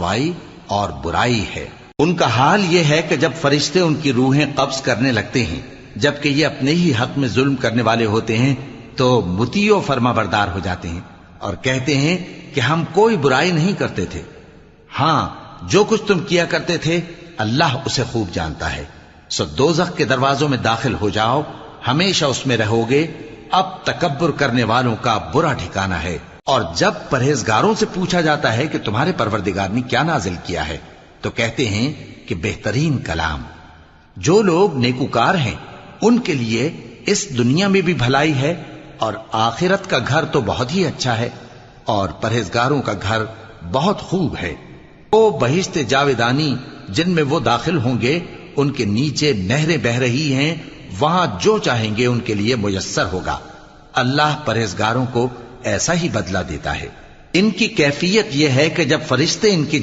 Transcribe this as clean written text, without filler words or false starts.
رسوائی اور برائی ہے۔ ان کا حال یہ ہے کہ جب فرشتے ان کی روحیں قبض کرنے لگتے ہیں جبکہ یہ اپنے ہی حق میں ظلم کرنے والے ہوتے ہیں تو مطیع و فرما بردار ہو جاتے ہیں اور کہتے ہیں کہ ہم کوئی برائی نہیں کرتے تھے، ہاں جو کچھ تم کیا کرتے تھے اللہ اسے خوب جانتا ہے۔ سو دوزخ کے دروازوں میں داخل ہو جاؤ، ہمیشہ اس میں رہو گے، اب تکبر کرنے والوں کا برا ٹھکانہ ہے۔ اور جب پرہیزگاروں سے پوچھا جاتا ہے کہ تمہارے پروردگار نے کیا نازل کیا ہے تو کہتے ہیں کہ بہترین کلام۔ جو لوگ نیکوکار ہیں ان کے لیے اس دنیا میں بھی بھلائی ہے اور آخرت کا گھر تو بہت ہی اچھا ہے، اور پرہیزگاروں کا گھر بہت خوب ہے۔ وہ بہشت جاویدانی جن میں وہ داخل ہوں گے، ان کے نیچے نہریں بہہ رہی ہیں، وہاں جو چاہیں گے ان کے لیے میسر ہوگا۔ اللہ پرہیزگاروں کو ایسا ہی بدلہ دیتا ہے۔ ان کی کیفیت یہ ہے کہ جب فرشتے ان کی